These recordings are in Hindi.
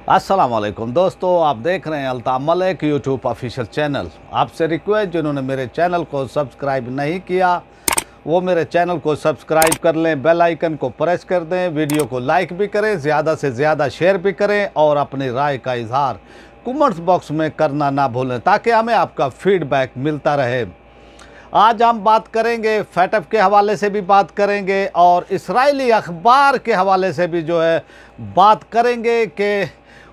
अस्सलाम वालेकुम दोस्तों, आप देख रहे हैं Altaf Malik YouTube official channel. आपसे रिक्वेस्ट, जिन्होंने मेरे चैनल को सब्सक्राइब नहीं किया वो मेरे चैनल को सब्सक्राइब कर लें, बेल आइकन को प्रेस कर दें, वीडियो को लाइक भी करें, ज़्यादा से ज़्यादा शेयर भी करें और अपनी राय का इजहार कमेंट्स बॉक्स में करना ना भूलें ताकि हमें आपका फीडबैक मिलता रहे। आज हम बात करेंगे फैटफ के हवाले से भी बात करेंगे और इस्राएली अखबार के हवाले से भी बात करेंगे कि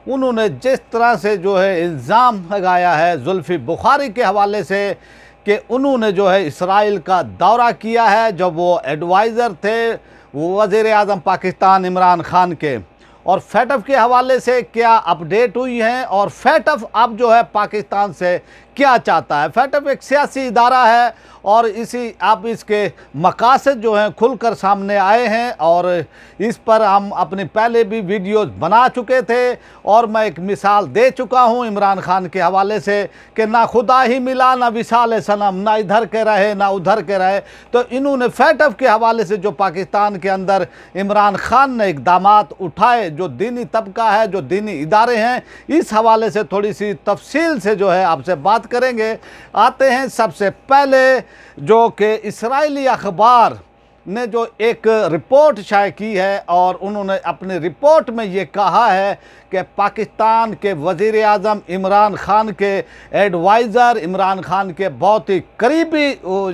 उन्होंने जिस तरह से इल्ज़ाम लगाया है जुल्फ़ी बुखारी के हवाले से कि उन्होंने इस्राइल का दौरा किया है जब वो एडवाइज़र थे वज़ीर आज़म पाकिस्तान इमरान खान के, और फैटफ के हवाले से क्या अपडेट हुई हैं और फैटफ अब पाकिस्तान से क्या चाहता है। फैटफ एक सियासी इदारा है और अब इसके मकासद खुलकर सामने आए हैं और इस पर हम अपने पहले भी वीडियोस बना चुके थे और मैं एक मिसाल दे चुका हूं इमरान खान के हवाले से कि ना खुदा ही मिला ना विसाल सनम, ना इधर के रहे ना उधर के रहे। तो इन्होंने फैटफ के हवाले से जो पाकिस्तान के अंदर इमरान खान ने इक़दामात उठाए, जो दीनी तबका है, जो दीनी इदारे हैं, इस हवाले से थोड़ी सी तफसील से आपसे बात करेंगे। आते हैं सबसे पहले जो कि इस्राएली अखबार ने जो एक रिपोर्ट शाये की है और उन्होंने अपनी रिपोर्ट में ये कहा है कि पाकिस्तान के वज़ीर आज़म इमरान खान के एडवाइज़र, इमरान खान के बहुत ही करीबी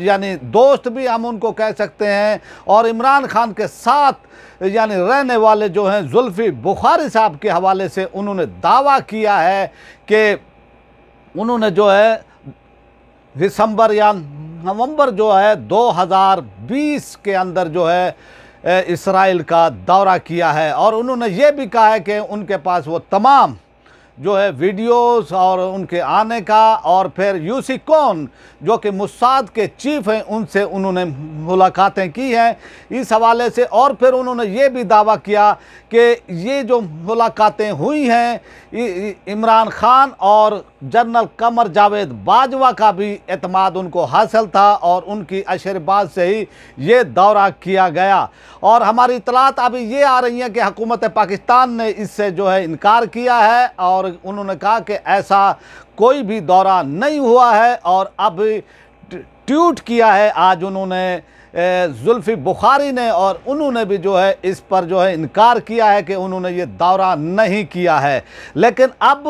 यानी दोस्त भी हम उनको कह सकते हैं, और इमरान खान के साथ यानी रहने वाले जुल्फ़ी बुखारी साहब के हवाले से उन्होंने दावा किया है कि उन्होंने दिसंबर या नवंबर 2020 के अंदर इस्राइल का दौरा किया है और उन्होंने ये भी कहा है कि उनके पास वो तमाम वीडियोस और उनके आने का, और फिर यूसी कौन जो कि मुसाद के चीफ हैं उनसे उन्होंने मुलाकातें की हैं इस हवाले से। और फिर उन्होंने ये भी दावा किया कि ये जो मुलाकातें हुई हैं इमरान खान और जनरल कमर जावेद बाजवा का भी एतमाद उनको हासिल था और उनकी अशरबाज से ही ये दौरा किया गया। और हमारी इतलात अभी ये आ रही हैं कि हुकूमत पाकिस्तान ने इससे इनकार किया है और उन्होंने कहा कि ऐसा कोई भी दौरा नहीं हुआ है। और अब ट्वीट किया है आज उन्होंने जुल्फ़ी बुखारी ने, और उन्होंने भी इस पर इनकार किया है कि उन्होंने ये दौरा नहीं किया है। लेकिन अब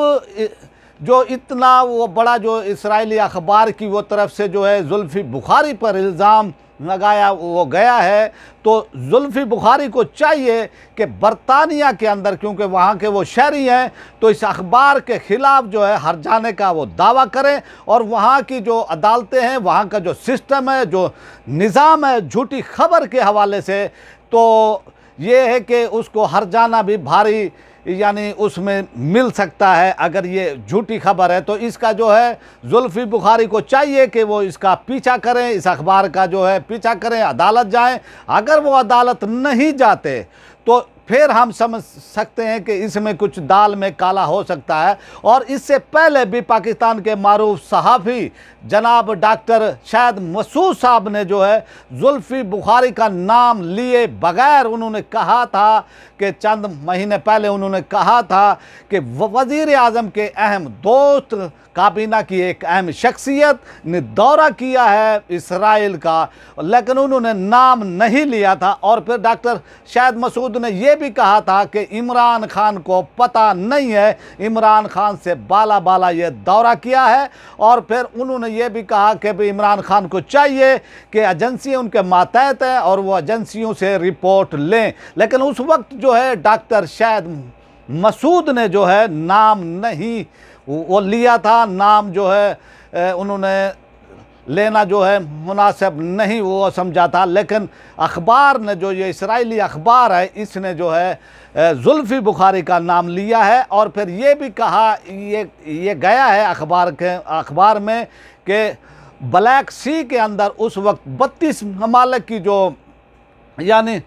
जो इतना वो बड़ा इस्राएली अखबार की वो तरफ से जुल्फ़ी बुखारी पर इल्ज़ाम लगाया वो गया है, तो जुल्फ़ी बुखारी को चाहिए कि बरतानिया के अंदर, क्योंकि वहाँ के वो शहरी हैं, तो इस अखबार के ख़िलाफ़ हर जाने का वो दावा करें और वहाँ की जो अदालतें हैं, वहाँ का जो सिस्टम है, जो निज़ाम है झूठी खबर के हवाले से, तो ये है कि उसको हर जाना भी भारी यानी उसमें मिल सकता है अगर ये झूठी खबर है। तो इसका जुल्फ़ी बुखारी को चाहिए कि वो इसका पीछा करें, इस अखबार का पीछा करें, अदालत जाएं। अगर वो अदालत नहीं जाते तो फिर हम समझ सकते हैं कि इसमें कुछ दाल में काला हो सकता है। और इससे पहले भी पाकिस्तान के मारूफ सहाफ़ी जनाब डॉक्टर शाहिद मसूद साहब ने जुल्फ़ी बुखारी का नाम लिए बगैर उन्होंने कहा था कि चंद महीने पहले उन्होंने कहा था कि वज़ीर आज़म के अहम दोस्त, काबीना की एक अहम शख्सियत ने दौरा किया है इस्राइल का, लेकिन उन्होंने नाम नहीं लिया था। और फिर डॉक्टर शाहिद मसूद ने यह भी कहा था कि इमरान खान को पता नहीं है, इमरान खान से बाला बाला ये दौरा किया है। और फिर उन्होंने ये भी कहा कि भाई इमरान खान को चाहिए कि एजेंसियाँ उनके मातहत हैं और वो एजेंसियों से रिपोर्ट लें। लेकिन उस वक्त डॉक्टर शाहिद मसूद ने नाम नहीं वो लिया था, नाम उन्होंने लेना मुनासिब नहीं वो समझा था। लेकिन अखबार ने ये इस्राएली अखबार है इसने जुल्फ़ी बुखारी का नाम लिया है। और फिर ये भी कहा, ये गया है अखबार में कि ब्लैक सी के अंदर उस वक्त 32 ममालिक की यानी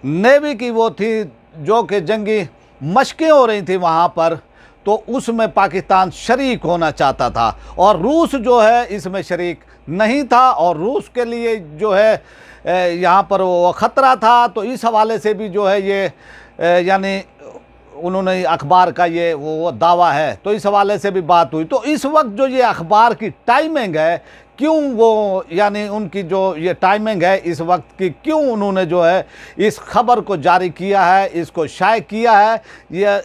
नेवी की वो थी जो कि जंगी मशक़ें हो रही थी वहाँ पर, तो उसमें पाकिस्तान शरीक होना चाहता था और रूस इसमें शरीक नहीं था और रूस के लिए यहाँ पर वो ख़तरा था। तो इस हवाले से भी ये यानी उन्होंने अखबार का ये वो दावा है, तो इस हवाले से भी बात हुई। तो इस वक्त जो ये अखबार की टाइमिंग है, क्यों वो यानी उनकी जो ये टाइमिंग है इस वक्त की, क्यों उन्होंने जो है इस खबर को जारी किया है, इसको शाये किया है, ये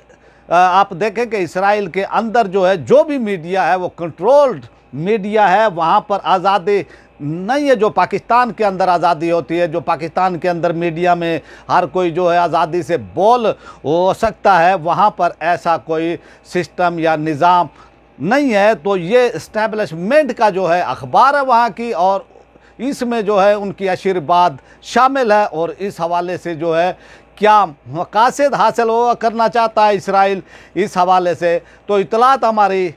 आप देखें कि इसराइल के अंदर जो है जो भी मीडिया है वो कंट्रोल्ड मीडिया है, वहाँ पर आज़ादी नहीं है। जो पाकिस्तान के अंदर आज़ादी होती है, जो पाकिस्तान के अंदर मीडिया में हर कोई जो है आज़ादी से बोल हो सकता है, वहाँ पर ऐसा कोई सिस्टम या निज़ाम नहीं है। तो ये इस्टेब्लिशमेंट का जो है अखबार है वहाँ की, और इसमें जो है उनकी आशीर्वाद शामिल है। और इस हवाले से जो है क्या मकासद हासिल हो करना चाहता है इसराइल इस हवाले से, तो इतलात हमारी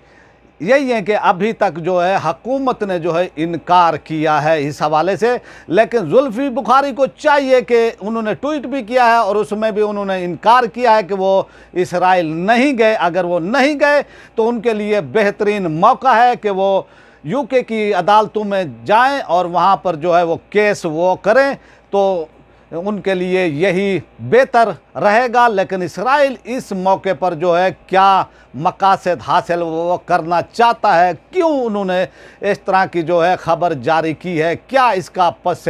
यही है कि अभी तक जो है हुकूमत ने जो है इनकार किया है इस हवाले से। लेकिन जुल्फी बुखारी को चाहिए कि उन्होंने ट्वीट भी किया है और उसमें भी उन्होंने इनकार किया है कि वो इसराइल नहीं गए। अगर वो नहीं गए तो उनके लिए बेहतरीन मौका है कि वो यूके की अदालतों में जाएं और वहाँ पर जो है वो केस वो करें, तो उनके लिए यही बेहतर रहेगा। लेकिन इसराइल इस मौके पर जो है क्या मकासद हासिल वो करना चाहता है, क्यों उन्होंने इस तरह की जो है ख़बर जारी की है, क्या इसका पस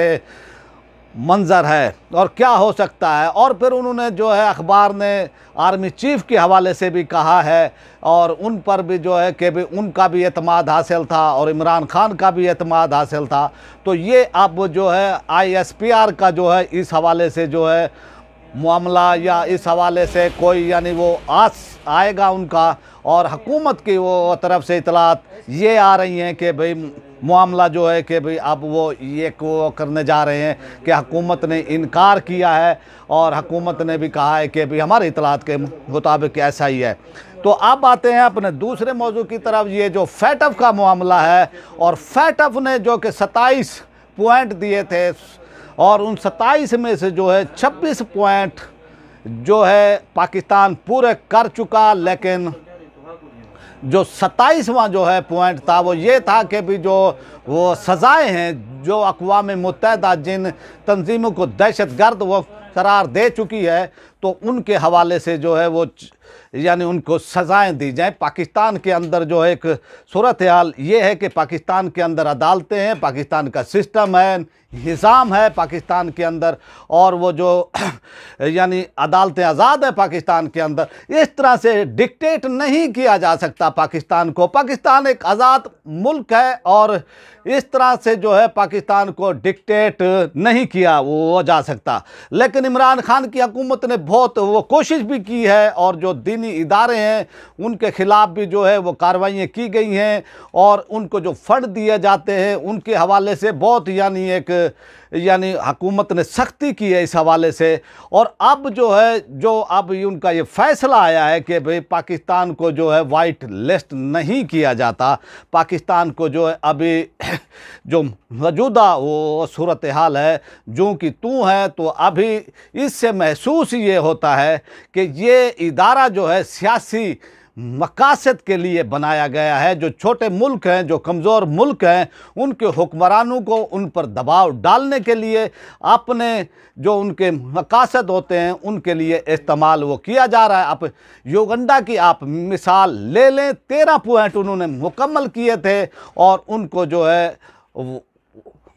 मंज़र है और क्या हो सकता है। और फिर उन्होंने जो है अखबार ने आर्मी चीफ के हवाले से भी कहा है, और उन पर भी जो है कि भी उनका भी एतमाद हासिल था और इमरान खान का भी एतमाद हासिल था। तो ये अब जो है ISPR का जो है इस हवाले से जो है मामला या इस हवाले से कोई यानी वो आस आएगा उनका, और हुकूमत की वो तरफ से इतलात ये आ रही हैं कि भाई मामला जो है कि भाई अब वो ये को करने जा रहे हैं कि हुकूमत ने इनकार किया है, और हुकूमत ने भी कहा है कि भाई हमारे इतलात के मुताबिक ऐसा ही है। तो अब आते हैं अपने दूसरे मौजू की तरफ, ये जो फैटफ का मामला है। और फैटफ ने जो कि 27 पॉइंट दिए थे, और उन 27 में से जो है 26 पॉइंट जो है पाकिस्तान पूरे कर चुका। लेकिन जो 27वां जो है पॉइंट था वो ये था कि भी जो वो सज़ाएं हैं जो अक़वाम मुत्तहिदा जिन तंजीमों को दहशतगर्द वो करार दे चुकी है, तो उनके हवाले से जो है वो यानी उनको सज़ाएं दी जाएं। पाकिस्तान के अंदर जो है एक सूरत हाल ये है कि पाकिस्तान के अंदर अदालतें हैं, पाकिस्तान का सिस्टम है, निज़ाम है पाकिस्तान के अंदर, और वो जो यानी अदालतें आज़ाद है पाकिस्तान के अंदर। इस तरह से डिक्टेट नहीं किया जा सकता पाकिस्तान को। पाकिस्तान एक आज़ाद मुल्क है, और इस तरह से जो है पाकिस्तान को डिक्टेट नहीं किया वो जा सकता। लेकिन इमरान खान की हुकूमत ने बहुत वो कोशिश भी की है, और जो दीनी इदारे हैं उनके ख़िलाफ़ भी जो है वो कार्रवाइयाँ की गई हैं, और उनको जो फ़ंड दिए जाते हैं उनके हवाले से बहुत यानी हुकूमत ने सख्ती की है इस हवाले से। और अब जो है अब उनका ये फ़ैसला आया है कि भाई पाकिस्तान को जो है वाइट लिस्ट नहीं किया जाता। पाकिस्तान को जो है अभी जो मौजूदा वो सूरत हाल है जो कि तू है, तो अभी इससे महसूस ये होता है कि ये इदारा जो है सियासी मकासद के लिए बनाया गया है। जो छोटे मुल्क हैं, जो कमज़ोर मुल्क हैं, उनके हुक्मरानों को उन पर दबाव डालने के लिए अपने जो उनके मकासद होते हैं उनके लिए इस्तेमाल वो किया जा रहा है। आप युगांडा की आप मिसाल ले लें, 13 पॉइंट उन्होंने मुकम्मल किए थे, और उनको जो है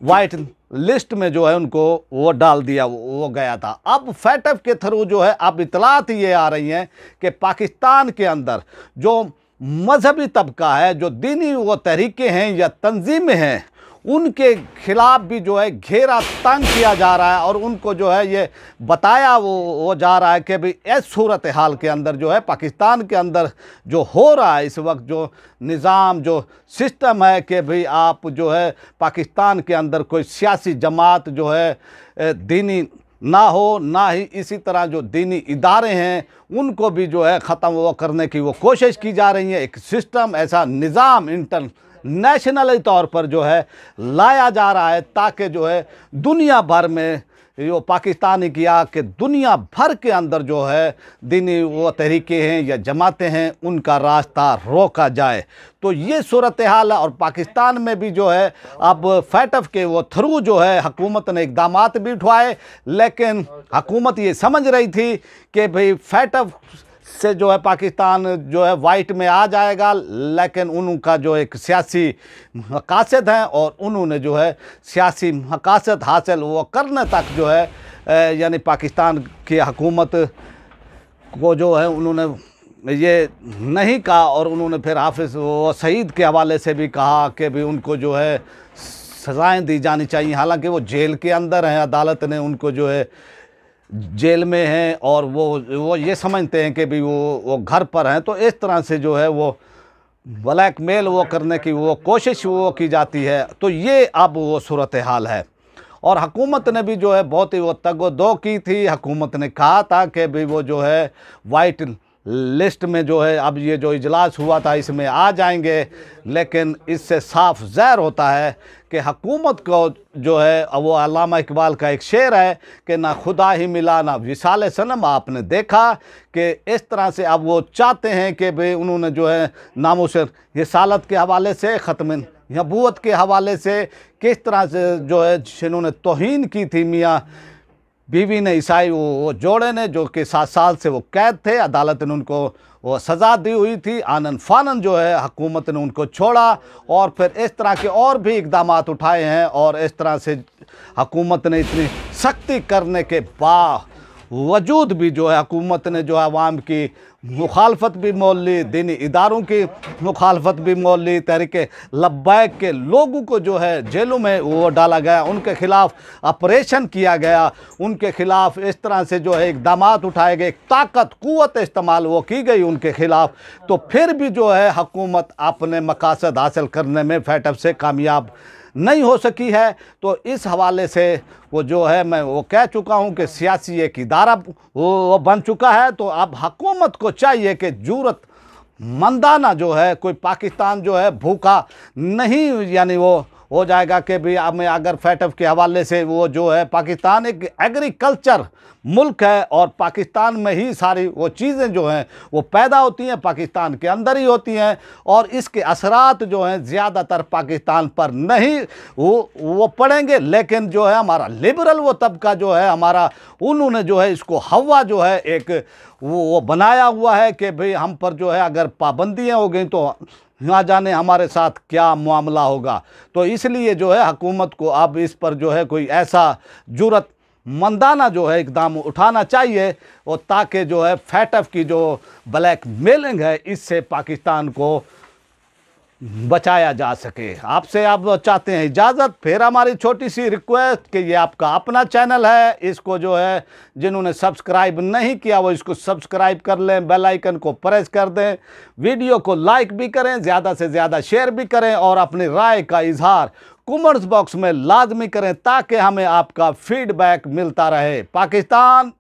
वाइट लिस्ट में जो है उनको वो डाल दिया वो गया था। अब फैटफ के थ्रू जो है अब इतलात ये आ रही हैं कि पाकिस्तान के अंदर जो मजहबी तबका है, जो दीनी वो तहरीकें हैं या तंजीमें हैं, उनके ख़िलाफ़ भी जो है घेरा तंग किया जा रहा है, और उनको जो है ये बताया वो जा रहा है कि भाई इस सूरत हाल के अंदर जो है पाकिस्तान के अंदर जो हो रहा है इस वक्त, जो निज़ाम जो सिस्टम है कि भाई आप जो है पाकिस्तान के अंदर कोई सियासी जमात जो है दीनी ना हो, ना ही इसी तरह जो दीनी इदारे हैं उनको भी जो है ख़त्म वो करने की वो कोशिश की जा रही है। एक सिस्टम ऐसा निज़ाम इंटरनेशनली तौर पर जो है लाया जा रहा है, ताकि जो है दुनिया भर में जो पाकिस्तानी किया कि दुनिया भर के अंदर जो है दीनी वो तहरीकें हैं या जमातें हैं उनका रास्ता रोका जाए। तो ये सूरत हाल है। और पाकिस्तान में भी जो है अब फैटफ के वो थ्रू जो है हुकूमत ने इक़दामात भी उठाए, लेकिन हुकूमत ये समझ रही थी कि भाई फैटफ से जो है पाकिस्तान जो है वाइट में आ जाएगा, लेकिन उनका जो एक सियासी मकासद है और उन्होंने जो है सियासी मकासद हासिल वो करने तक जो है यानी पाकिस्तान की हुकूमत को जो है उन्होंने ये नहीं कहा। और उन्होंने फिर हाफिज़ वो सईद के हवाले से भी कहा कि भी उनको जो है सज़ाएँ दी जानी चाहिए, हालांकि वो जेल के अंदर हैं, अदालत ने उनको जो है जेल में हैं और वो ये समझते हैं कि भी वो घर पर हैं। तो इस तरह से जो है वो ब्लैकमेल वो करने की वो कोशिश वो की जाती है। तो ये अब वो सूरत हाल है और हुकूमत ने भी जो है बहुत ही वो तगोदो की थी। हुकूमत ने कहा था कि भी वो जो है वाइट लिस्ट में जो है अब ये जो इजलास हुआ था इसमें आ जाएंगे, लेकिन इससे साफ ज़ाहिर होता है कि हुकूमत को जो है वो अल्लामा इकबाल का एक शेर है कि ना खुदा ही मिला ना विसाल सनम। आपने देखा कि इस तरह से अब वो चाहते हैं कि भाई उन्होंने जो है नामूस रिसालत के हवाले से, ख़त्म नबूवत के हवाले से किस तरह से जो है जिन्होंने तौहीन की थी मियाँ बीवी ने, ईसाई वो जोड़े ने, जो कि 7 साल से वो कैद थे। अदालत ने उनको वो सज़ा दी हुई थी। आनन फानन जो है हुकूमत ने उनको छोड़ा और फिर इस तरह के और भी इक़दाम उठाए हैं। और इस तरह से हुकूमत ने इतनी सख्ती करने के बावजूद भी जो है हुकूमत ने जो अवाम की मुखालफत भी मोल ली, दीनी इदारों की मुखालफत भी मोल ली। तहरीक लब्बैक के लोगों को जो है जेलों में वो डाला गया, उनके ख़िलाफ़ ऑपरेशन किया गया, उनके ख़िलाफ़ इस तरह से जो है इक़दाम उठाए गए, ताकत क़ुव्वत इस्तेमाल वो की गई उनके ख़िलाफ़। तो फिर भी जो है हुकूमत अपने मकासद हासिल करने में फैटअप से कामयाब नहीं हो सकी है। तो इस हवाले से वो जो है मैं वो कह चुका हूँ कि सियासी एक इदारा वो बन चुका है। तो अब हुकूमत को चाहिए कि जुरत मंदाना जो है, कोई पाकिस्तान जो है भूखा नहीं यानी वो हो जाएगा कि भी अब मैं अगर फैटअप के हवाले से वो जो है पाकिस्तान एक एग्रीकल्चर मुल्क है और पाकिस्तान में ही सारी वो चीज़ें जो हैं वो पैदा होती हैं, पाकिस्तान के अंदर ही होती हैं और इसके असरात जो हैं ज़्यादातर पाकिस्तान पर नहीं वो पड़ेंगे। लेकिन जो है हमारा लिबरल वो तबका जो है हमारा, उन्होंने जो है इसको हवा जो है एक वो बनाया हुआ है कि भाई हम पर जो है अगर पाबंदियाँ हो गई तो ना जाने हमारे साथ क्या मामला होगा। तो इसलिए जो है हुकूमत को अब इस पर जो है कोई ऐसा जुरत मंदाना जो है इक़दाम उठाना चाहिए और ताकि जो है फैटअप की जो ब्लैक मेलिंग है इससे पाकिस्तान को बचाया जा सके। आपसे आप चाहते हैं इजाज़त। फिर हमारी छोटी सी रिक्वेस्ट कि ये आपका अपना चैनल है, इसको जो है जिन्होंने सब्सक्राइब नहीं किया वो इसको सब्सक्राइब कर लें, बेल आइकन को प्रेस कर दें, वीडियो को लाइक भी करें, ज़्यादा से ज़्यादा शेयर भी करें और अपनी राय का इजहार कमेंट्स बॉक्स में लाजमी करें ताकि हमें आपका फीडबैक मिलता रहे। पाकिस्तान